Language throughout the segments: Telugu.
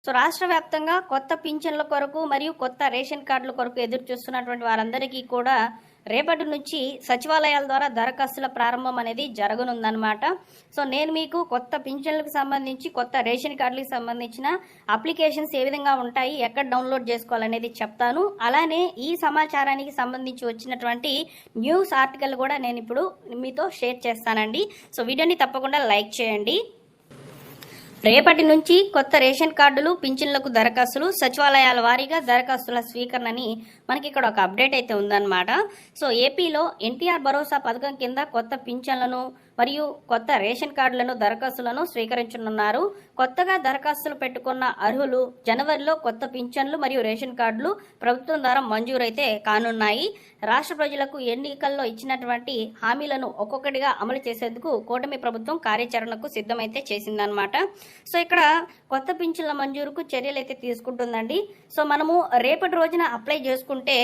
సో రాష్ట్ర వ్యాప్తంగా కొత్త పింఛన్ల కొరకు మరియు కొత్త రేషన్ కార్డుల కొరకు ఎదురు చూస్తున్నటువంటి వారందరికీ కూడా రేపటి నుంచి సచివాలయాల ద్వారా దరఖాస్తుల ప్రారంభం అనేది జరగనుందనమాట. సో నేను మీకు కొత్త పింఛన్లకు సంబంధించి కొత్త రేషన్ కార్డులకు సంబంధించిన అప్లికేషన్స్ ఏ విధంగా ఉంటాయి, ఎక్కడ డౌన్లోడ్ చేసుకోవాలనేది చెప్తాను. అలానే ఈ సమాచారానికి సంబంధించి వచ్చినటువంటి న్యూస్ ఆర్టికల్ కూడా నేను ఇప్పుడు మీతో షేర్ చేస్తానండి. సో వీడియోని తప్పకుండా లైక్ చేయండి. రేపటి నుంచి కొత్త రేషన్ కార్డులు, పింఛన్లకు దరఖాస్తులు, సచివాలయాల వారీగా దరఖాస్తుల స్వీకరణని మనకి ఇక్కడ ఒక అప్డేట్ అయితే ఉందన్నమాట. సో ఏపీలో ఎన్టీఆర్ భరోసా పథకం కింద కొత్త పింఛన్లను మరియు కొత్త రేషన్ కార్డులను దరఖాస్తులను స్వీకరించనున్నారు. కొత్తగా దరఖాస్తులు పెట్టుకున్న అర్హులు జనవరిలో కొత్త పింఛన్లు మరియు రేషన్ కార్డులు ప్రభుత్వం ద్వారా మంజూరైతే కానున్నాయి. రాష్ట్ర ప్రజలకు ఎన్నికల్లో ఇచ్చినటువంటి హామీలను ఒక్కొక్కటిగా అమలు చేసేందుకు కూటమి ప్రభుత్వం కార్యాచరణకు సిద్ధమైతే చేసిందనమాట. సో ఇక్కడ కొత్త పింఛన్ల మంజూరుకు చర్యలు అయితే తీసుకుంటుందండి. సో మనము రేపటి రోజున అప్లై చేసుకుంటే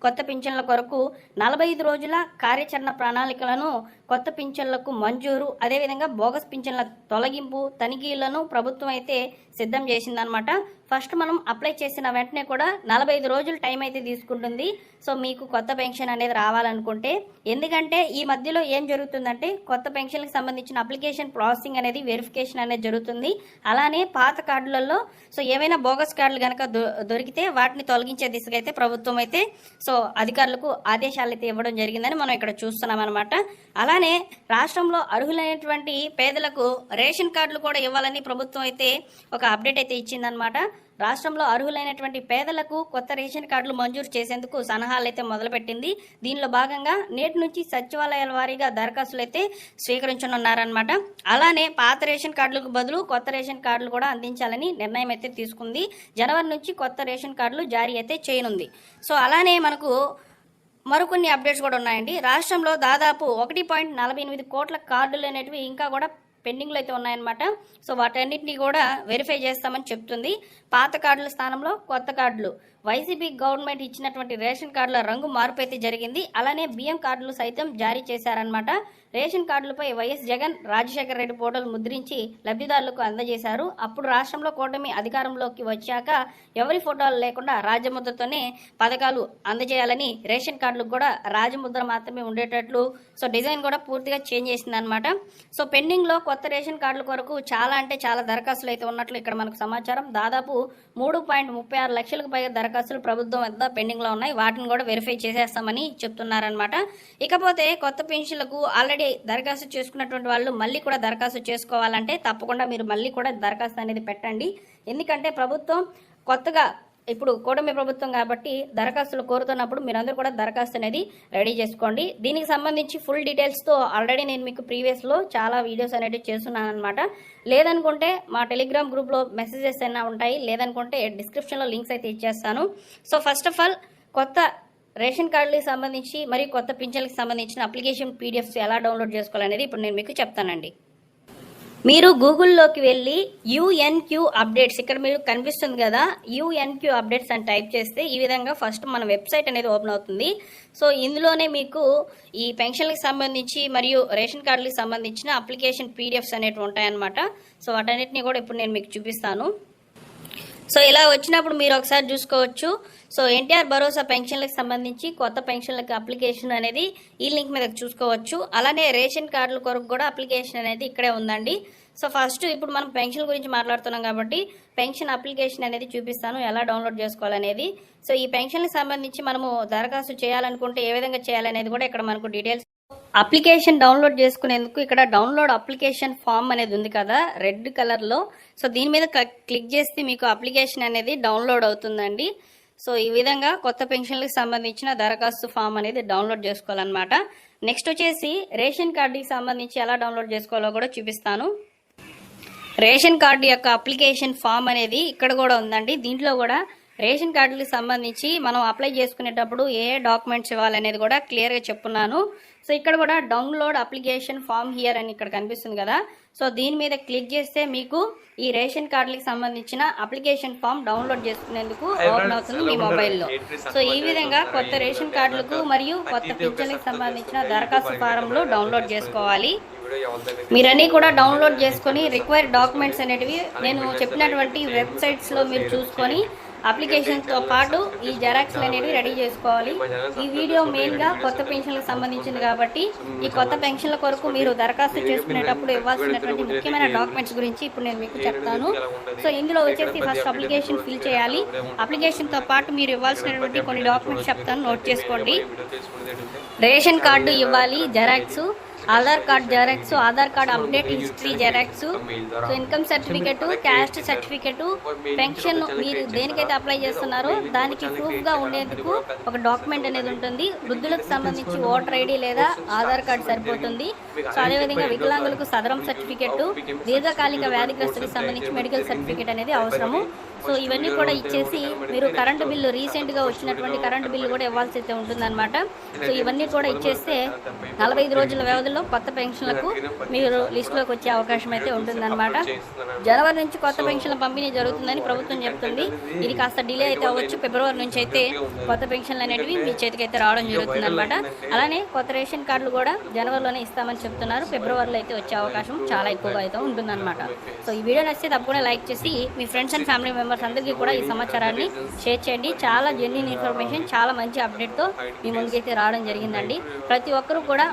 కొత్త పింఛన్ల కొరకు 45 రోజుల కార్యాచరణ ప్రణాళికలను కొత్త పింఛన్లకు మంజూరు, అదేవిధంగా బోగస్ పింఛన్ల తొలగింపు తనిఖీలను ప్రభుత్వం అయితే సిద్ధం చేసిందనమాట. ఫస్ట్ మనం అప్లై చేసిన వెంటనే కూడా 45 రోజులు టైం అయితే తీసుకుంటుంది. సో మీకు కొత్త పెన్షన్ అనేది రావాలనుకుంటే, ఎందుకంటే ఈ మధ్యలో ఏం జరుగుతుందంటే కొత్త పెన్షన్కి సంబంధించిన అప్లికేషన్ ప్రాసెసింగ్ అనేది వెరిఫికేషన్ అనేది జరుగుతుంది. అలానే పాత కార్డులలో సో ఏమైనా బోగస్ కార్డులు కనుక దొరికితే వాటిని తొలగించే దిశగా అయితే ప్రభుత్వం అయితే సో అధికారులకు ఆదేశాలు అయితే ఇవ్వడం జరిగిందని మనం ఇక్కడ చూస్తున్నాం అనమాట. అలానే రాష్ట్రంలో అర్హులైనటువంటి పేదలకు రేషన్ కార్డులు కూడా ఇవ్వాలని ప్రభుత్వం అయితే ఒక అప్డేట్ అయితే ఇచ్చిందనమాట. రాష్ట్రంలో అర్హులైనటువంటి పేదలకు కొత్త రేషన్ కార్డులు మంజూరు చేసేందుకు సన్నాహాలు అయితే మొదలుపెట్టింది. దీనిలో భాగంగా నేటి నుంచి సచివాలయాల వారీగా దరఖాస్తులు అయితే స్వీకరించనున్నారనమాట. అలానే పాత రేషన్ కార్డులకు బదులు కొత్త రేషన్ కార్డులు కూడా అందించాలని నిర్ణయం అయితే తీసుకుంది. జనవరి నుంచి కొత్త రేషన్ కార్డులు జారీ అయితే చేయనుంది. సో అలానే మనకు మరికొన్ని అప్డేట్స్ కూడా ఉన్నాయండి. రాష్ట్రంలో దాదాపు 1.48 కోట్ల కార్డులు అనేటివి ఇంకా కూడా పెండింగ్లో అయితే ఉన్నాయన్నమాట. సో వాటన్నిటిని కూడా వెరిఫై చేస్తామని చెప్తుంది. పాత కార్డుల స్థానంలో కొత్త కార్డులు, వైసీపీ గవర్నమెంట్ ఇచ్చినటువంటి రేషన్ కార్డుల రంగు మార్పు అయితే జరిగింది. అలానే బియ్యం కార్డులు సైతం జారీ చేశారనమాట. రేషన్ కార్డులపై వైఎస్ జగన్, రాజశేఖర రెడ్డి ఫోటోలు ముద్రించి లబ్ధిదారులకు అందజేశారు. అప్పుడు రాష్ట్రంలో కూటమి అధికారంలోకి వచ్చాక ఎవరి ఫోటోలు లేకుండా రాజముద్రతోనే పథకాలు అందజేయాలని రేషన్ కార్డులకు కూడా రాజముద్ర మాత్రమే ఉండేటట్లు సో డిజైన్ కూడా పూర్తిగా చేంజ్ చేసిందనమాట. సో పెండింగ్లో కొత్త రేషన్ కార్డుల కొరకు చాలా అంటే చాలా దరఖాస్తులు అయితే ఉన్నట్లు ఇక్కడ మనకు సమాచారం. దాదాపు 3.36 లక్షలకు పైగా దరఖాస్తులు ప్రభుత్వం వద్ద పెండింగ్లో ఉన్నాయి. వాటిని కూడా వెరిఫై చేసేస్తామని చెప్తున్నారనమాట. ఇకపోతే కొత్త పెన్షన్లకు ఆల్రెడీ దరఖాస్తు చేసుకున్నటువంటి వాళ్ళు మళ్ళీ కూడా దరఖాస్తు చేసుకోవాలంటే తప్పకుండా మీరు మళ్ళీ కూడా దరఖాస్తు అనేది పెట్టండి. ఎందుకంటే ప్రభుత్వం కొత్తగా ఇప్పుడు కూటమి ప్రభుత్వం కాబట్టి దరఖాస్తులు కోరుతున్నప్పుడు మీరందరూ కూడా దరఖాస్తు అనేది రెడీ చేసుకోండి. దీనికి సంబంధించి ఫుల్ డీటెయిల్స్తో ఆల్రెడీ నేను మీకు ప్రీవియస్లో చాలా వీడియోస్ అనేవి చేస్తున్నాను అనమాట. లేదనుకుంటే మా టెలిగ్రామ్ గ్రూప్లో మెసేజెస్ అయినా ఉంటాయి, లేదనుకుంటే డిస్క్రిప్షన్లో లింక్స్ అయితే ఇచ్చేస్తాను. సో ఫస్ట్ ఆఫ్ ఆల్ కొత్త రేషన్ కార్డులకు సంబంధించి మరియు కొత్త పింఛన్లకు సంబంధించిన అప్లికేషన్ పీడిఎఫ్స్ ఎలా డౌన్లోడ్ చేసుకోవాలనేది ఇప్పుడు నేను మీకు చెప్తానండి. మీరు గూగుల్లోకి వెళ్ళి యుఎన్క్యూ అప్డేట్స్, ఇక్కడ మీరు కనిపిస్తుంది కదా యుఎన్క్యూ అప్డేట్స్ అని టైప్ చేస్తే ఈ విధంగా ఫస్ట్ మన వెబ్సైట్ అనేది ఓపెన్ అవుతుంది. సో ఇందులోనే మీకు ఈ పెన్షన్లకు సంబంధించి మరియు రేషన్ కార్డులకు సంబంధించిన అప్లికేషన్ పీడిఎఫ్స్ అనేవి ఉంటాయన్నమాట. సో వాటన్నిటిని కూడా ఇప్పుడు నేను మీకు చూపిస్తాను. సో ఇలా వచ్చినప్పుడు మీరు ఒకసారి చూసుకోవచ్చు. సో ఎన్టీఆర్ భరోసా పెన్షన్లకు సంబంధించి కొత్త పెన్షన్లకు అప్లికేషన్ అనేది ఈ లింక్ మీద చూసుకోవచ్చు. అలానే రేషన్ కార్డుల కొరకు కూడా అప్లికేషన్ అనేది ఇక్కడే ఉందండి. సో ఫస్ట్ ఇప్పుడు మనం పెన్షన్ గురించి మాట్లాడుతున్నాం కాబట్టి పెన్షన్ అప్లికేషన్ అనేది చూపిస్తాను ఎలా డౌన్లోడ్ చేసుకోవాలనేది. సో ఈ పెన్షన్లకు సంబంధించి మనము దరఖాస్తు చేయాలనుకుంటే ఏ విధంగా చేయాలనేది కూడా ఇక్కడ మనకు డీటెయిల్స్. అప్లికేషన్ డౌన్లోడ్ చేసుకునేందుకు ఇక్కడ డౌన్లోడ్ అప్లికేషన్ ఫామ్ అనేది ఉంది కదా రెడ్ కలర్లో. సో దీని మీద క్లిక్ చేస్తే మీకు అప్లికేషన్ అనేది డౌన్లోడ్ అవుతుందండి. సో ఈ విధంగా కొత్త పెన్షన్లకు సంబంధించిన దరఖాస్తు ఫామ్ అనేది డౌన్లోడ్ చేసుకోవాలన్నమాట. నెక్స్ట్ వచ్చేసి రేషన్ కార్డుకి సంబంధించి ఎలా డౌన్లోడ్ చేసుకోవాలో కూడా చూపిస్తాను. రేషన్ కార్డు యొక్క అప్లికేషన్ ఫామ్ అనేది ఇక్కడ కూడా ఉందండి. దీంట్లో కూడా రేషన్ కార్డులకు సంబంధించి మనం అప్లై చేసుకునేటప్పుడు ఏ డాక్యుమెంట్స్ ఇవ్వాలనేది కూడా క్లియర్గా చెప్పున్నాను. సో ఇక్కడ కూడా డౌన్లోడ్ అప్లికేషన్ ఫామ్ హియర్ అని ఇక్కడ కనిపిస్తుంది కదా. సో దీని మీద క్లిక్ చేస్తే మీకు ఈ రేషన్ కార్డులకు సంబంధించిన అప్లికేషన్ ఫామ్ డౌన్లోడ్ చేసుకునేందుకు ఓపెన్ అవుతుంది మీ మొబైల్లో. సో ఈ విధంగా కొత్త రేషన్ కార్డులకు మరియు కొత్త పింఛన్లకు సంబంధించిన దరఖాస్తు ఫారంలు డౌన్లోడ్ చేసుకోవాలి. మీరన్నీ కూడా డౌన్లోడ్ చేసుకొని రిక్వైర్డ్ డాక్యుమెంట్స్ అనేటివి నేను చెప్పినటువంటి వెబ్సైట్స్లో మీరు చూసుకొని అప్లికేషన్తో పాటు ఈ జెరాక్స్లు అనేవి రెడీ చేసుకోవాలి. ఈ వీడియో మెయిన్గా కొత్త పెన్షన్లకు సంబంధించింది కాబట్టి ఈ కొత్త పెన్షన్ల కొరకు మీరు దరఖాస్తు చేసుకునేటప్పుడు ఇవ్వాల్సినటువంటి ముఖ్యమైన డాక్యుమెంట్స్ గురించి ఇప్పుడు నేను మీకు చెప్తాను. సో ఇందులో వచ్చేసి ఫస్ట్ అప్లికేషన్ ఫిల్ చేయాలి. అప్లికేషన్తో పాటు మీరు ఇవ్వాల్సినటువంటి కొన్ని డాక్యుమెంట్స్ చెప్తాను, నోట్ చేసుకోండి. రేషన్ కార్డు ఇవ్వాలి, xerox, Aadhaar card xerox, Aadhaar card update history xerox, so income certificate, caste certificate, pension మీరు దేనికైతే అప్లై చేస్తున్నారో దానికి ప్రూఫ్గా ఉండేందుకు ఒక డాక్యుమెంట్ అనేది ఉంటుంది. వృద్ధులకు సంబంధించి ఓటర్ ఐడి లేదా ఆధార్ కార్డు సరిపోతుంది. సో అదేవిధంగా వికలాంగులకు సదరం సర్టిఫికెట్, దీర్ఘకాలిక వ్యాధిగ్రస్తులకు సంబంధించి మెడికల్ సర్టిఫికెట్ అనేది అవసరము. సో ఇవన్నీ కూడా ఇచ్చేసి మీరు కరెంటు బిల్లు రీసెంట్గా వచ్చినటువంటి కరెంటు బిల్లు కూడా ఇవ్వాల్సి అయితే ఉంటుందన్నమాట. సో ఇవన్నీ కూడా ఇచ్చేస్తే 45 రోజుల వ్యవధిలో కొత్త పెన్షన్లకు మీరు లిస్టులోకి వచ్చే అవకాశం అయితే ఉంటుందన్నమాట. జనవరి నుంచి కొత్త పెన్షన్ల పంపిణీ జరుగుతుందని ప్రభుత్వం చెప్తుంది. ఇది కాస్త డిలే అయితే అవ్వచ్చు. ఫిబ్రవరి నుంచి అయితే కొత్త పెన్షన్లు అనేటివి మీ చేతికి అయితే రావడం జరుగుతుందన్నమాట. అలానే కొత్త రేషన్ కార్డులు కూడా జనవరిలోనే ఇస్తామని చెప్తున్నారు. ఫిబ్రవరిలో అయితే వచ్చే అవకాశం చాలా ఎక్కువగా అయితే ఉంటుందన్నమాట. సో ఈ వీడియో నచ్చితే తప్పకుండా లైక్ చేసి మీ ఫ్రెండ్స్ అండ్ ఫ్యామిలీ మెంబర్స్ అందరికీ కూడా ఈ సమాచారాన్ని షేర్ చేయండి. చాలా జెన్యూన్ ఇన్ఫర్మేషన్, చాలా మంచి అప్డేట్తో మీ ముందుకైతే రావడం జరిగిందండి. ప్రతి ఒక్కరూ కూడా